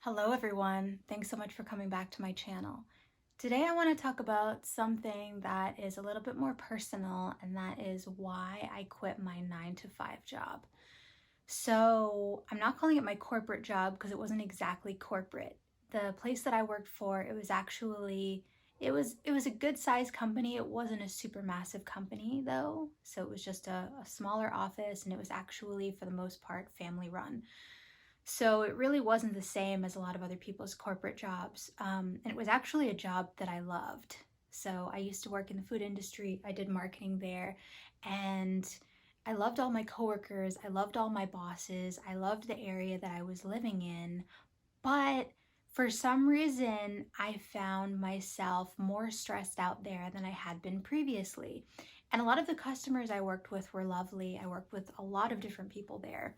Hello everyone, thanks so much for coming back to my channel. Today I want to talk about something that is a little bit more personal, and that is why I quit my 9-to-5 job. So I'm not calling it my corporate job because it wasn't exactly corporate. The place that I worked for, it was a good sized company. It wasn't a super massive company though. So it was just a smaller office, and it was actually for the most part family run. So it really wasn't the same as a lot of other people's corporate jobs. And it was actually a job that I loved. So I used to work in the food industry. I did marketing there, and I loved all my coworkers. I loved all my bosses. I loved the area that I was living in. But for some reason, I found myself more stressed out there than I had been previously. And a lot of the customers I worked with were lovely. I worked with a lot of different people there.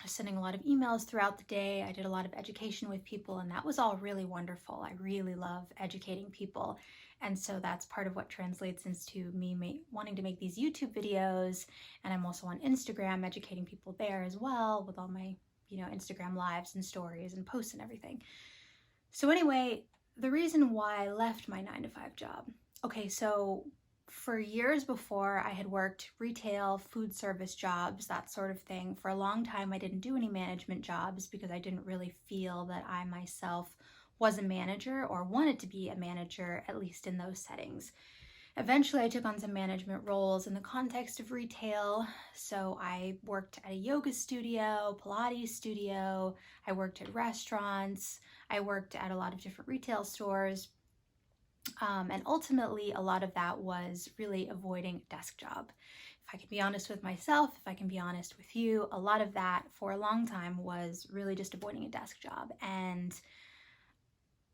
I was sending a lot of emails throughout the day. I did a lot of education with people, and that was all really wonderful. I really love educating people. And so that's part of what translates into me wanting to make these YouTube videos. And I'm also on Instagram educating people there as well, with all my, Instagram lives and stories and posts and everything. So anyway, the reason why I left my 9-to-5 job. Okay, so for years before, I had worked retail, food service jobs, that sort of thing. For a long time, I didn't do any management jobs because I didn't really feel that I myself was a manager or wanted to be a manager, at least in those settings. Eventually, I took on some management roles in the context of retail. So I worked at a yoga studio, Pilates studio, I worked at restaurants, I worked at a lot of different retail stores. And ultimately, a lot of that was really avoiding a desk job. If I can be honest with myself, if I can be honest with you, a lot of that for a long time was really just avoiding a desk job. And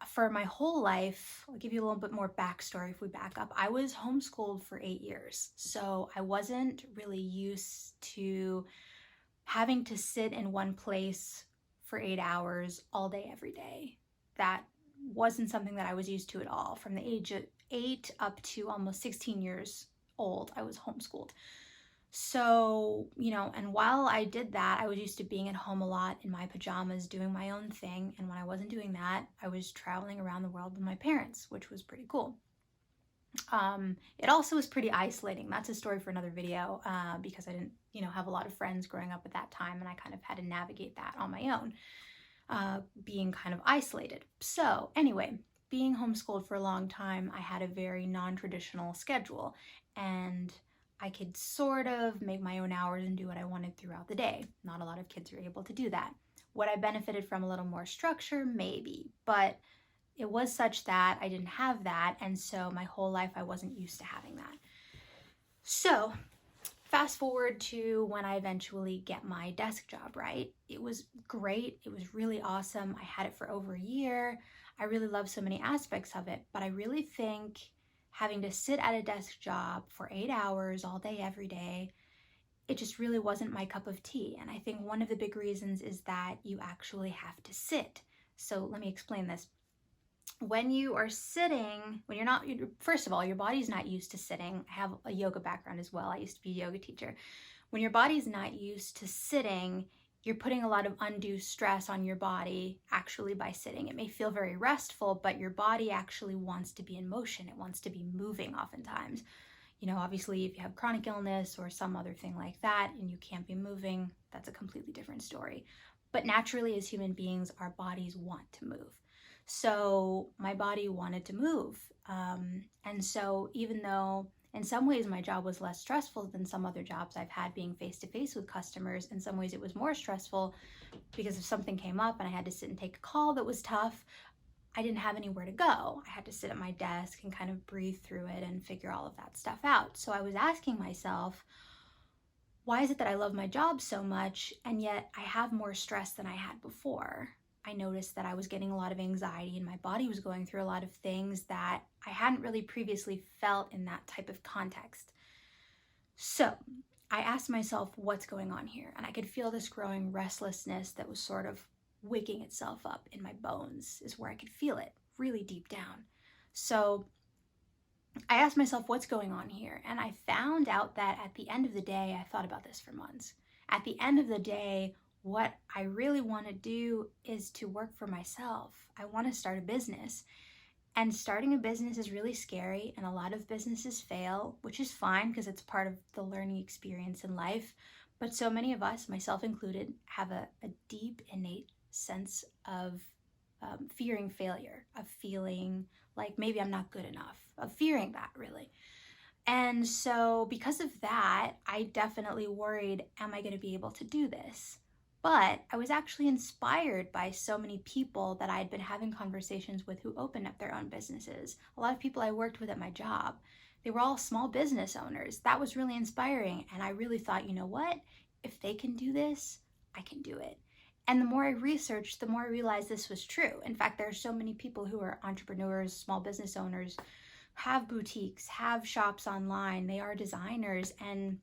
for my whole life, I'll give you a little bit more backstory if we back up. I was homeschooled for 8 years, so I wasn't really used to having to sit in one place for 8 hours all day, every day. That wasn't something that I was used to at all. From the age of 8 up to almost 16 years old, I was homeschooled. So, and while I did that, I was used to being at home a lot in my pajamas, doing my own thing. And when I wasn't doing that, I was traveling around the world with my parents, which was pretty cool. It also was pretty isolating. That's a story for another video, because I didn't, have a lot of friends growing up at that time, and I kind of had to navigate that on my own, being kind of isolated. So anyway, being homeschooled for a long time, I had a very non-traditional schedule, and I could sort of make my own hours and do what I wanted throughout the day. Not a lot of kids are able to do that. Would I benefited from a little more structure? Maybe, but it was such that I didn't have that, and so my whole life I wasn't used to having that. So fast forward to when I eventually get my desk job, right? It was great. It was really awesome. I had it for over a year. I really loved so many aspects of it, but I really think having to sit at a desk job for 8 hours all day, every day, it just really wasn't my cup of tea. And I think one of the big reasons is that you actually have to sit. So let me explain this. When you are sitting, first of all, your body's not used to sitting. I have a yoga background as well. I used to be a yoga teacher. When your body's not used to sitting, you're putting a lot of undue stress on your body actually by sitting. It may feel very restful, but your body actually wants to be in motion. It wants to be moving oftentimes. Obviously, if you have chronic illness or some other thing like that and you can't be moving, that's a completely different story. But naturally, as human beings, our bodies want to move. So my body wanted to move. And so even though in some ways my job was less stressful than some other jobs I've had, being face-to-face with customers, in some ways it was more stressful because if something came up and I had to sit and take a call that was tough, I didn't have anywhere to go. I had to sit at my desk and kind of breathe through it and figure all of that stuff out. So I was asking myself, why is it that I love my job so much and yet I have more stress than I had before? I noticed that I was getting a lot of anxiety and my body was going through a lot of things that I hadn't really previously felt in that type of context. So I asked myself, what's going on here? And I could feel this growing restlessness that was sort of wigging itself up in my bones, is where I could feel it really deep down. So I asked myself, what's going on here? And I found out that at the end of the day, I thought about this for months. At the end of the day, what I really want to do is to work for myself. I want to start a business. And starting a business is really scary, and a lot of businesses fail, which is fine because it's part of the learning experience in life. But so many of us, myself included, have a deep, innate sense of fearing failure, of feeling like maybe I'm not good enough, of fearing that really. And so, because of that, I definitely worried, am I going to be able to do this? But I was actually inspired by so many people that I had been having conversations with who opened up their own businesses. A lot of people I worked with at my job, they were all small business owners. That was really inspiring. And I really thought, you know what? If they can do this, I can do it. And the more I researched, the more I realized this was true. In fact, there are so many people who are entrepreneurs, small business owners, have boutiques, have shops online, they are designers, and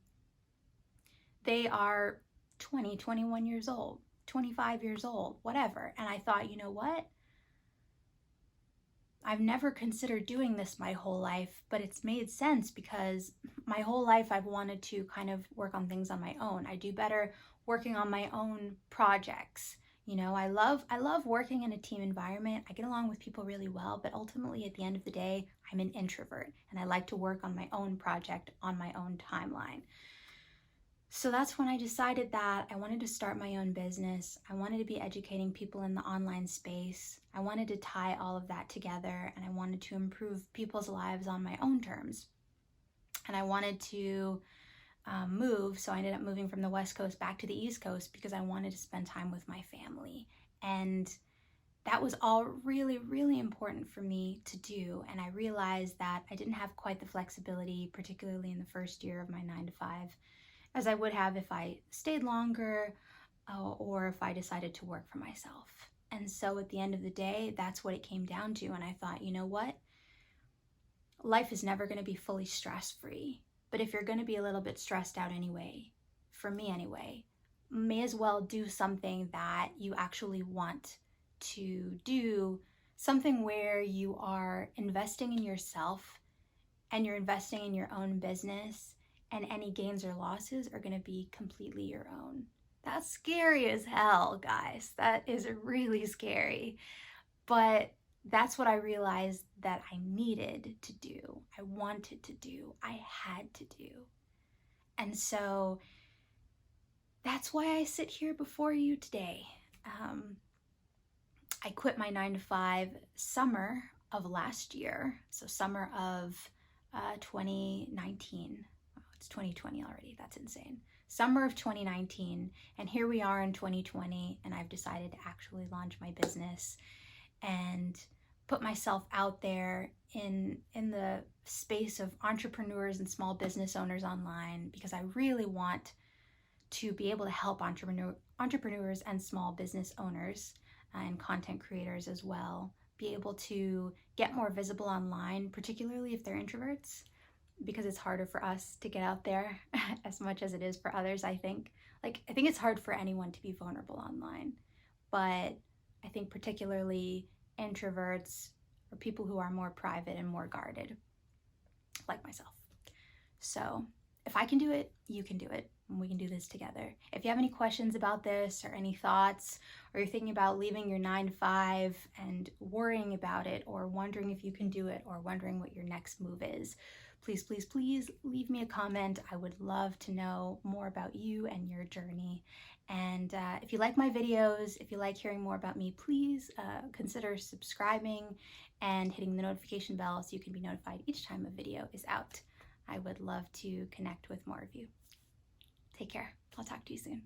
they are 20, 21 years old, 25 years old, whatever. And I thought, you know what? I've never considered doing this my whole life, but it's made sense because my whole life I've wanted to kind of work on things on my own. I do better working on my own projects. You know, I love working in a team environment. I get along with people really well, but ultimately at the end of the day, I'm an introvert and I like to work on my own project on my own timeline. So that's when I decided that I wanted to start my own business. I wanted to be educating people in the online space. I wanted to tie all of that together, and I wanted to improve people's lives on my own terms. And I wanted to move, so I ended up moving from the West Coast back to the East Coast because I wanted to spend time with my family. And that was all really, really important for me to do. And I realized that I didn't have quite the flexibility, particularly in the first year of my 9 to 5, as I would have if I stayed longer or if I decided to work for myself. And so at the end of the day, that's what it came down to. And I thought, you know what? Life is never going to be fully stress-free. But if you're going to be a little bit stressed out anyway, for me anyway, may as well do something that you actually want to do, something where you are investing in yourself and you're investing in your own business, and any gains or losses are going to be completely your own. That's scary as hell, guys. That is really scary. But that's what I realized that I needed to do. I wanted to do. I had to do. And so that's why I sit here before you today. I quit my 9 to 5 summer of last year. So summer of 2019. Oh, it's 2020 already. That's insane. Summer of 2019. And here we are in 2020. And I've decided to actually launch my business and put myself out there in the space of entrepreneurs and small business owners online, because I really want to be able to help entrepreneurs and small business owners and content creators as well be able to get more visible online, particularly if they're introverts, because it's harder for us to get out there as much as it is for others, I think. Like, I think it's hard for anyone to be vulnerable online, but I think particularly introverts or people who are more private and more guarded, like myself. So if I can do it, you can do it, and we can do this together. If you have any questions about this or any thoughts, or you're thinking about leaving your 9 to 5 and worrying about it, or wondering if you can do it, or wondering what your next move is, please, please, please leave me a comment. I would love to know more about you and your journey. And if you like my videos, if you like hearing more about me, please consider subscribing and hitting the notification bell so you can be notified each time a video is out. I would love to connect with more of you. Take care. I'll talk to you soon.